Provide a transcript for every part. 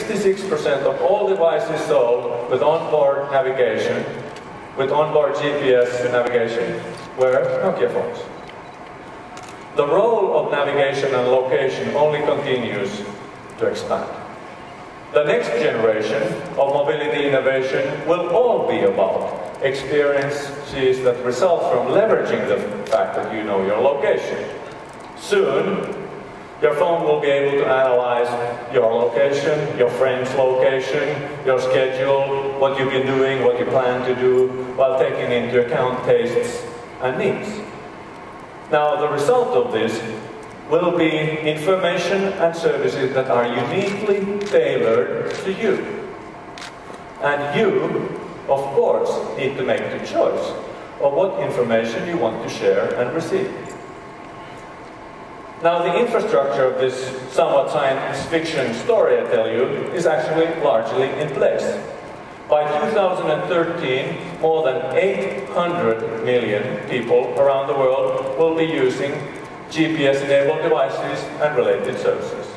66% of all devices sold with onboard navigation, with onboard GPS navigation, were Nokia phones. The role of navigation and location only continues to expand. The next generation of mobility innovation will all be about experiences that result from leveraging the fact that you know your location. Soon, your phone will be able to analyze your location, your friend's location, your schedule, what you've been doing, what you plan to do, while taking into account tastes and needs. Now, the result of this will be information and services that are uniquely tailored to you. And you, of course, need to make the choice of what information you want to share and receive. Now, the infrastructure of this somewhat science fiction story I tell you is actually largely in place. By 2013, more than 800 million people around the world will be using GPS-enabled devices and related services.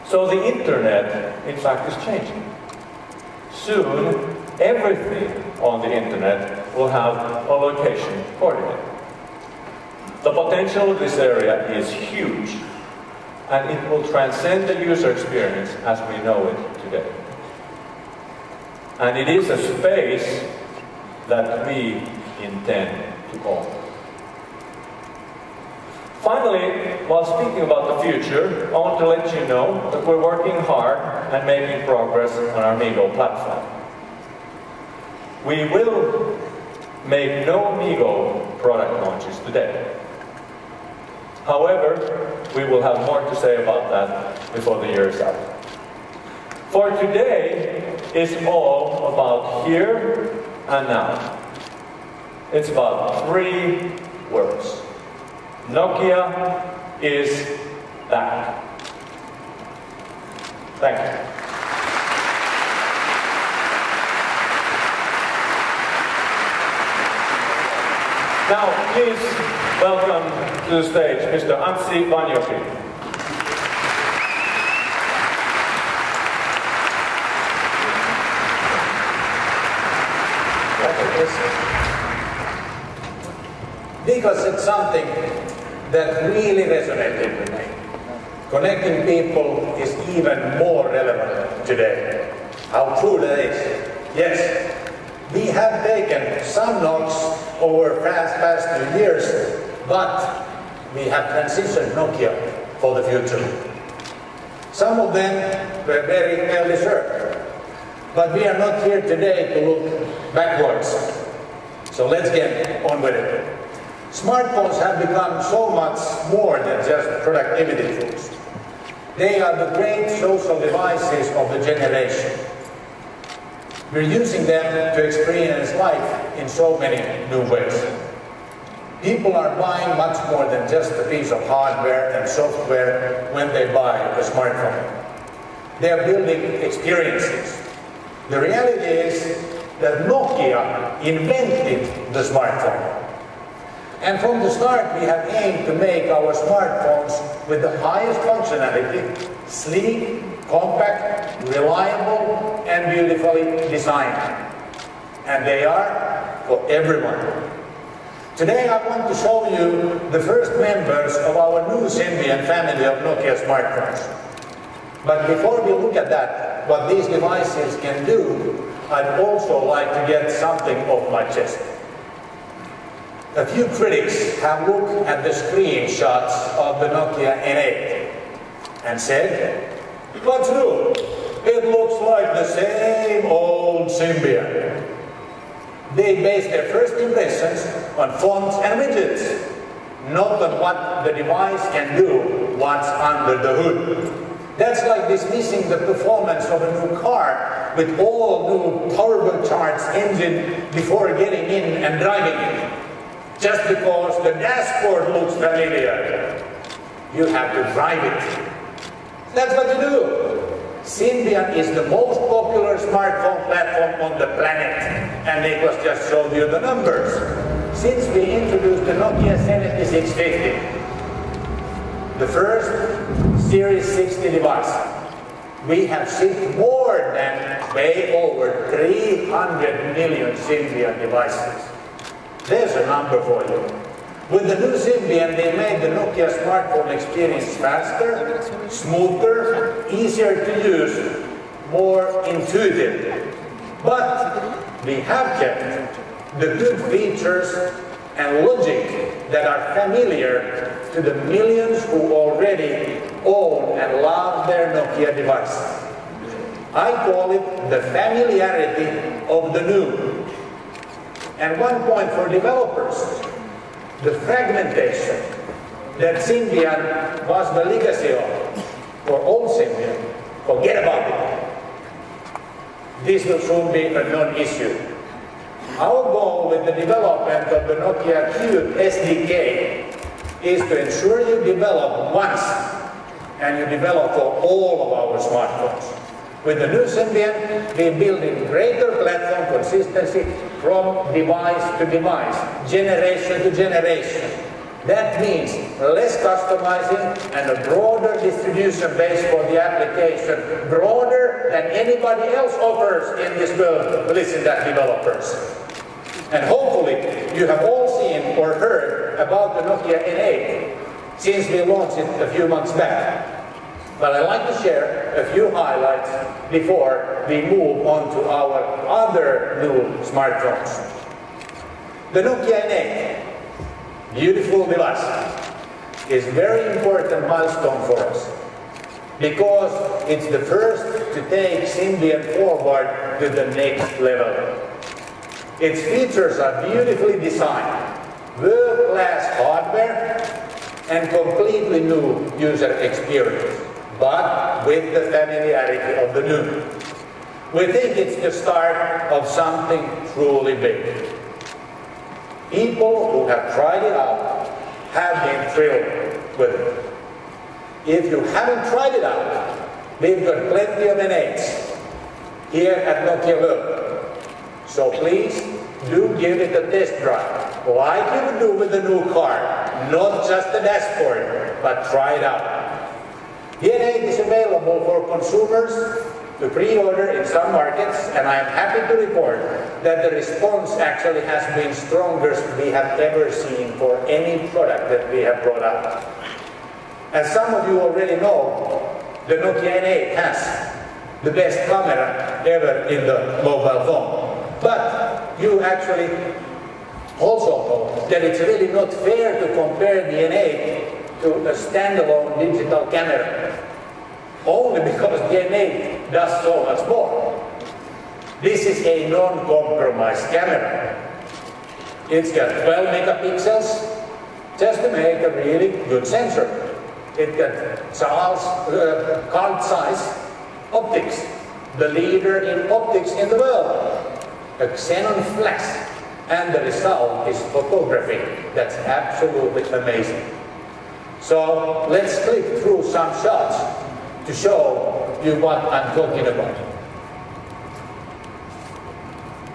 So the internet, in fact, is changing. Soon, everything on the internet will have a location coordinate. The potential of this area is huge, and it will transcend the user experience as we know it today. And it is a space that we intend to own. Finally, while speaking about the future, I want to let you know that we're working hard and making progress on our MeeGo platform. We will make no MeeGo product launches today. However, we will have more to say about that before the year is out. For today is all about here and now. It's about 3 words. Nokia is back. Thank you. Now, please welcome to the stage Mr. Anssi Vanjoki. Mika said something that really resonated with me. Connecting people is even more relevant today. How true that is. Yes, we have taken some knocks over past 2 years, but we have transitioned Nokia for the future. Some of them were very well deserved, but we are not here today to look backwards. So let's get on with it. Smartphones have become so much more than just productivity tools. They are the great social devices of the generation. We're using them to experience life in so many new ways. People are buying much more than just a piece of hardware and software when they buy a smartphone. They are building experiences. The reality is that Nokia invented the smartphone. And from the start, we have aimed to make our smartphones with the highest functionality, sleek, compact, reliable, and beautifully designed. And they are for everyone. Today, I want to show you the first members of our new Symbian family of Nokia smartphones. But before we look at that, what these devices can do, I'd also like to get something off my chest. A few critics have looked at the screenshots of the Nokia N8 and said, "What's new? It looks like the same old Symbian." They base their first impressions on fonts and widgets, not on what the device can do, what's under the hood. That's like dismissing the performance of a new car with all new turbocharged engine before getting in and driving it. Just because the dashboard looks familiar, you have to drive it. That's what you do. Symbian is the most popular smartphone platform on the planet, and Niklas just showed you the numbers. Since we introduced the Nokia 7650, the first Series 60 device, we have shipped more than way over 300 million Symbian devices. There's a number for you. With the new Symbian, they made the Nokia smartphone experience faster, smoother, easier to use, more intuitive. But we have kept the good features and logic that are familiar to the millions who already own and love their Nokia devices. I call it the familiarity of the new. And one point for developers, the fragmentation that Symbian was the legacy of, for old Symbian, forget about it. This will soon be a non-issue. Our goal with the development of the Nokia Cube SDK is to ensure you develop once and you develop for all of our smartphones. With the new Symbian, we're building greater platform consistency from device to device, generation to generation. That means less customizing and a broader distribution base for the application, broader than anybody else offers in this world. Listen, that developers. And hopefully you have all seen or heard about the Nokia N8 since we launched it a few months back. But I'd like to share a few highlights before we move on to our other new smartphones. The Nokia N8, beautiful device, is a very important milestone for us because it's the first to take Symbian forward to the next level. Its features are beautifully designed, world-class hardware, and completely new user experience, but with the familiarity of the new. We think it's the start of something truly big. People who have tried it out have been thrilled with it. If you haven't tried it out, we've got plenty of N8s here at Nokia World. So please, do give it a test drive, like you would do with the new car. Not just the dashboard, but try it out. The N8 is available for consumers to pre-order in some markets, and I am happy to report that the response actually has been strongest we have ever seen for any product that we have brought out. As some of you already know, the Nokia N8 has the best camera ever in the mobile phone. But you actually also know that it's really not fair to compare the N8 to a standalone digital camera, only because the N8 does so much more. This is a non-compromise camera. It's got 12 megapixels just to make a really good sensor. It got card-size optics, the leader in optics in the world. A xenon flash, and the result is photography. That's absolutely amazing. So let's click through some shots to show you what I'm talking about.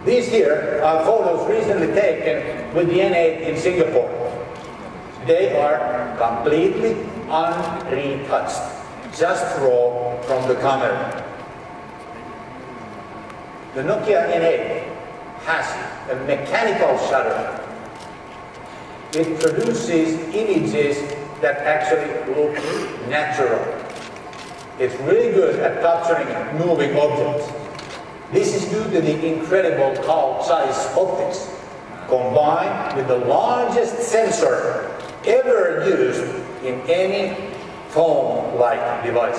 These here are photos recently taken with the N8 in Singapore. They are completely unretouched, just raw from the camera. The Nokia N8 has a mechanical shutter. It produces images that actually look natural. It's really good at capturing moving objects. This is due to the incredible card-size optics, combined with the largest sensor ever used in any phone-like device.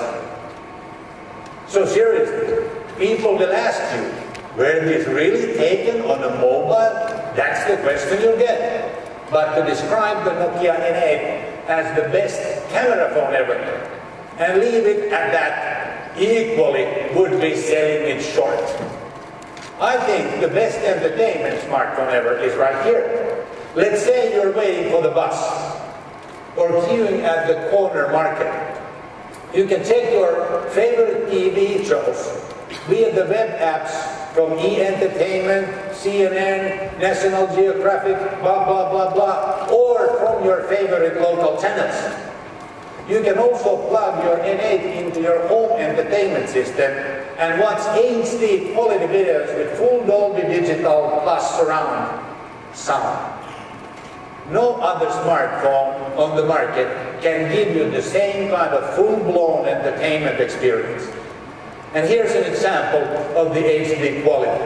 So seriously, people will ask you, were these really taken on a mobile? That's the question you'll get. But to describe the Nokia N8 as the best camera phone ever, and leave it at that, equally would be selling it short. I think the best entertainment smartphone ever is right here. Let's say you're waiting for the bus, or queuing at the corner market. You can check your favorite TV shows via the web apps from E! Entertainment, CNN, National Geographic, blah, blah, blah, blah, or from your favorite local channels. You can also plug your N8 into your home entertainment system and watch HD quality videos with full Dolby Digital plus surround sound. No other smartphone on the market can give you the same kind of full-blown entertainment experience. And here's an example of the HD quality.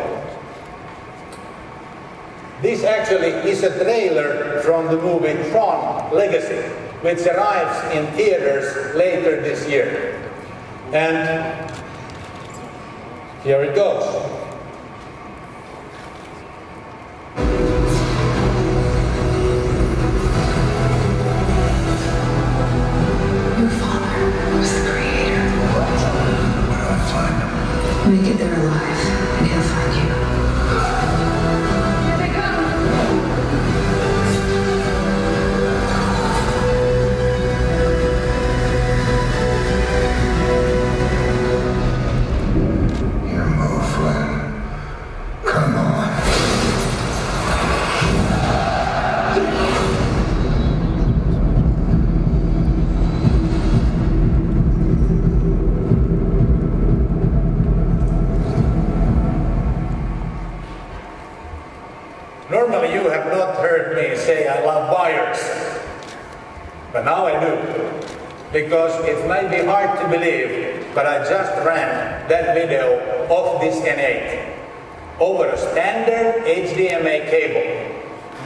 This actually is a trailer from the movie Tron Legacy, which arrives in theaters later this year. And here it goes. Your father was the creator. Where do I find him? Make it there alive, and he'll find you. Here they come! You move, Flynn. Come on. Normally you have not heard me say I love buyers, but now I do, because it might be hard to believe, but I just ran that video of this N8 over a standard HDMI cable,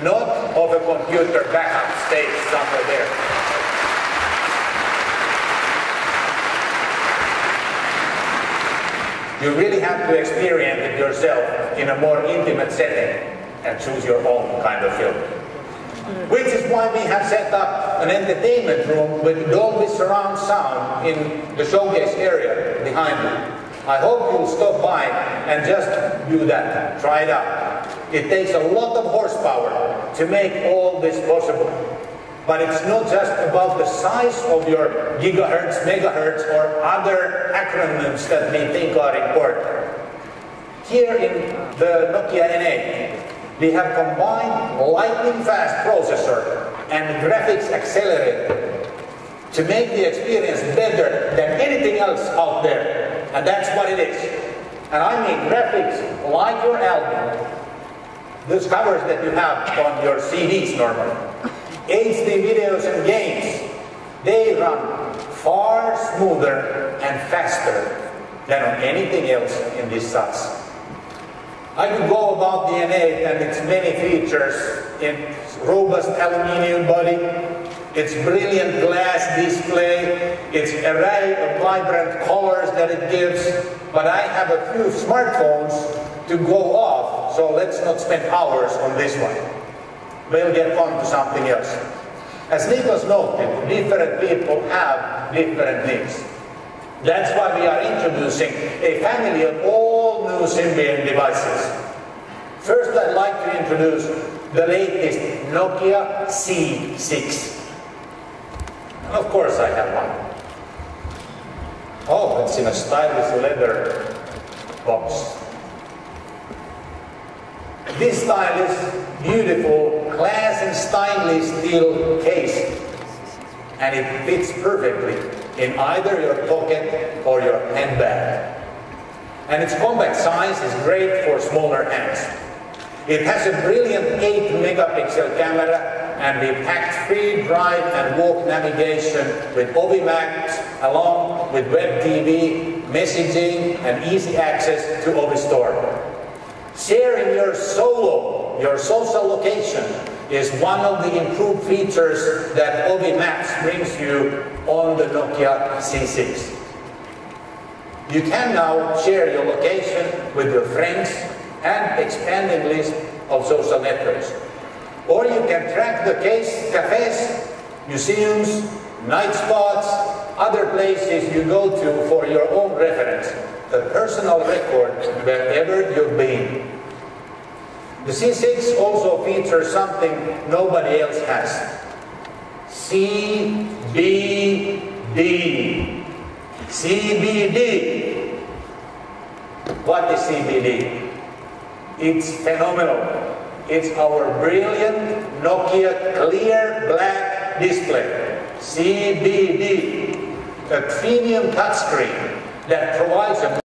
not of a computer backup stage somewhere there. You really have to experience it yourself in a more intimate setting and choose your own kind of film. Which is why we have set up an entertainment room with Dolby surround sound in the showcase area behind me. I hope you'll stop by and just do that, try it out. It takes a lot of horsepower to make all this possible. But it's not just about the size of your gigahertz, megahertz, or other acronyms that we think are important. Here in the Nokia N8, we have combined lightning-fast processor and graphics accelerator to make the experience better than anything else out there. And that's what it is. And I mean graphics like your album, those covers that you have on your CDs normally. HD videos and games, they run far smoother and faster than on anything else in this size. I could go about the N8 and its many features, its robust aluminium body, its brilliant glass display, its array of vibrant colors that it gives, but I have a few smartphones to go off, so let's not spend hours on this one. We'll get on to something else. As Niklas noted, different people have different needs. That's why we are introducing a family of all new Symbian devices. First, I'd like to introduce the latest Nokia C6. Of course I have one. Oh, it's in a stylish leather box. This stylish, beautiful, class and stylish steel case, and it fits perfectly in either your pocket or your handbag. And its compact size is great for smaller hands. It has a brilliant 8-megapixel camera and the packed-free drive and walk navigation with Ovi Maps, along with web TV, messaging, and easy access to Ovi Store. Sharing your solo, your social location, is one of the improved features that Ovi Maps brings you on the Nokia C6. You can now share your location with your friends and expanding list of social networks. Or you can track the cafes, museums, night spots, other places you go to for your own reference, a personal record wherever you've been. The C6 also features something nobody else has. CBD. CBD. What is CBD? It's phenomenal. It's our brilliant Nokia clear black display. CBD, a premium touchscreen that provides a